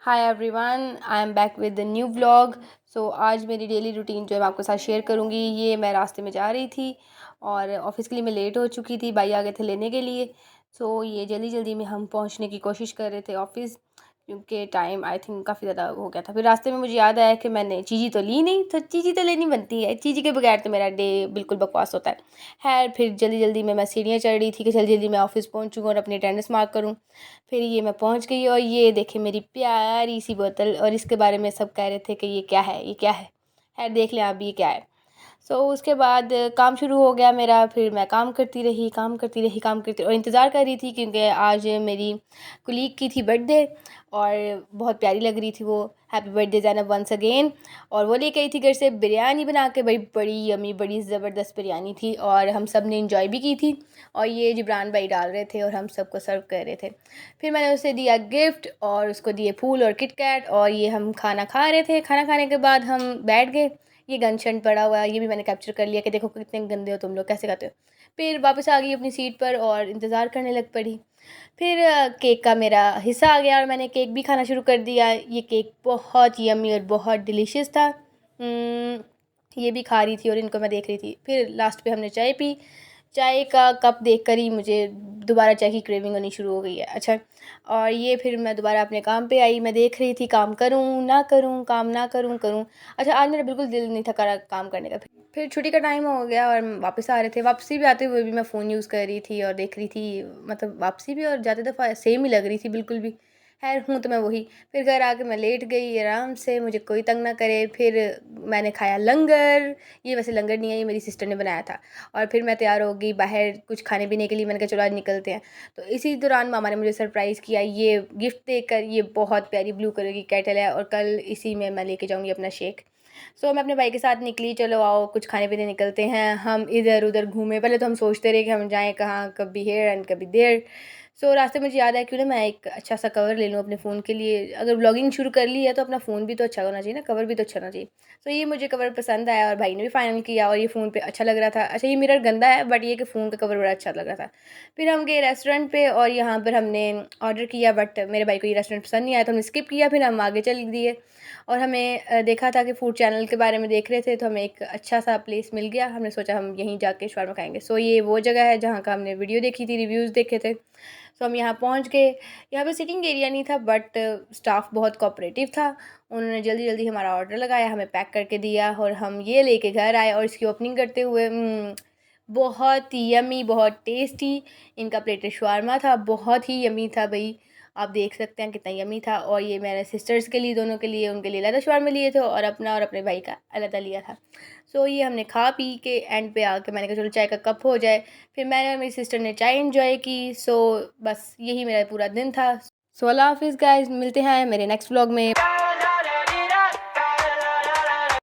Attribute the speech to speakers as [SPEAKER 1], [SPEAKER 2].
[SPEAKER 1] Hi everyone, I am back with the new vlog. So आज मेरी daily routine जो है मैं आपके साथ शेयर करूँगी। ये मैं रास्ते में जा रही थी और ऑफ़िस के लिए मैं लेट हो चुकी थी, भाई आ गए थे लेने के लिए। सो ये जल्दी जल्दी में हम पहुँचने की कोशिश कर रहे थे ऑफ़िस, क्योंकि टाइम आई थिंक काफ़ी ज़्यादा हो गया था। फिर रास्ते में मुझे याद आया कि मैंने चीज़ी तो ली नहीं, तो चीज़ी तो लेनी बनती है, चीज़ी के बगैर तो मेरा डे बिल्कुल बकवास होता है। खैर फिर जल्दी जल्दी में मैं सीढ़ियाँ चढ़ रही थी कि जल्दी जल्दी मैं ऑफ़िस पहुँचूँ और अपनी अटेंडेंस मार्क करूँ। फिर ये मैं पहुंच गई और ये देखे मेरी प्यारी सी बोतल, और इसके बारे में सब कह रहे थे कि ये क्या है, ये क्या है। खैर देख लें आप ये क्या है। उसके बाद काम शुरू हो गया मेरा। फिर मैं काम करती रही, काम करती रही, काम करती और इंतज़ार कर रही थी, क्योंकि आज मेरी कुलीग की थी बर्थडे और बहुत प्यारी लग रही थी वो। Happy birthday Zainab once again. और वो लेके आई थी घर से बिरयानी बना के, बड़ी बड़ी यम्मी, बड़ी ज़बरदस्त बिरयानी थी और हम सब ने इंजॉय भी की थी। और ये जिब्रान भाई डाल रहे थे और हम सबको सर्व कर रहे थे। फिर मैंने उसे दिया गिफ्ट और उसको दिए फूल और किट कैट, और ये हम खाना खा रहे थे। खाना खाने के बाद हम बैठ गए। ये गन शन पड़ा हुआ है, ये भी मैंने कैप्चर कर लिया कि देखो कितने गंदे हो तुम लोग, कैसे खाते हो। फिर वापस आ गई अपनी सीट पर और इंतज़ार करने लग पड़ी। फिर केक का मेरा हिस्सा आ गया और मैंने केक भी खाना शुरू कर दिया। ये केक बहुत यम्मी और बहुत डिलीशियस था। ये भी खा रही थी और इनको मैं देख रही थी। फिर लास्ट पे हमने चाय पी। चाय का कप देखकर ही मुझे दोबारा चाय की क्रेविंग होनी शुरू हो गई है। अच्छा, और ये फिर मैं दोबारा अपने काम पे आई। मैं देख रही थी काम करूँ ना करूँ, काम ना करूँ करूँ। अच्छा, आज मेरा बिल्कुल दिल नहीं था करा काम करने का। फिर छुट्टी का टाइम हो गया और हम वापस आ रहे थे। वापसी भी आते हुए भी मैं फ़ोन यूज़ कर रही थी और देख रही थी, मतलब वापसी भी और जाते दफ़ा सेम ही लग रही थी बिल्कुल भी। खैर हूँ तो मैं वही। फिर घर आके मैं लेट गई आराम से, मुझे कोई तंग ना करे। फिर मैंने खाया लंगर। ये वैसे लंगर नहीं है, ये मेरी सिस्टर ने बनाया था। और फिर मैं तैयार हो गई बाहर कुछ खाने पीने के लिए। मैंने कहा चलो आज निकलते हैं। तो इसी दौरान मामा ने मुझे सरप्राइज़ किया ये गिफ्ट देकर। ये बहुत प्यारी ब्लू कलर की केटल है और कल इसी में मैं लेके जाऊँगी अपना शेक। मैं अपने भाई के साथ निकली, चलो आओ कुछ खाने पीने निकलते हैं। हम इधर उधर घूमे। पहले तो हम सोचते रहे कि हम जाएँ कहाँ, कभी हियर एंड कभी देयर। रास्ते में मुझे याद आया क्यों ना मैं एक अच्छा सा कवर ले लूँ अपने फ़ोन के लिए। अगर व्लॉगिंग शुरू कर ली है तो अपना फ़ोन भी तो अच्छा होना चाहिए ना, कवर भी तो अच्छा होना चाहिए। ये मुझे कवर पसंद आया और भाई ने भी फाइनल किया और ये फ़ोन पे अच्छा लग रहा था। अच्छा, ये मिरर गंदा है बट ये कि फ़ोन का कवर बड़ा अच्छा लग रहा था। फिर हम गए रेस्टोरेंट पे और यहाँ पर हमने ऑर्डर किया, बट मेरे भाई को ये रेस्टोरेंट पसंद नहीं आया तो हमने स्किप किया। फिर हम आगे चल दिए और हमें देखा था कि फूड चैनल के बारे में देख रहे थे, तो हमें एक अच्छा सा प्लेस मिल गया। हमने सोचा हम यहीं जाके शवारमा खाएंगे। ये वो जगह है जहाँ का हमने वीडियो देखी थी, रिव्यूज़ देखे थे। हम यहाँ पहुँच गए। यहाँ पे सिटिंग एरिया नहीं था बट स्टाफ बहुत कोऑपरेटिव था। उन्होंने जल्दी जल्दी हमारा ऑर्डर लगाया, हमें पैक करके दिया और हम ये लेके घर आए। और इसकी ओपनिंग करते हुए बहुत यम्मी, बहुत टेस्टी इनका प्लेटेड शवारमा था। बहुत ही यम्मी था भाई, आप देख सकते हैं कितना यम्मी था। और ये मैंने सिस्टर्स के लिए, दोनों के लिए, उनके लिए अलग शवारमा लिए थे और अपना और अपने भाई का अलग लिया था। ये हमने खा पी के एंड पे आके मैंने कहा चलो चाय का कप हो जाए। फिर मैंने और मेरी सिस्टर ने चाय एंजॉय की। बस यही मेरा पूरा दिन था। अल्लाह हाफिज़ गाइस, मिलते हैं मेरे नेक्स्ट व्लॉग में।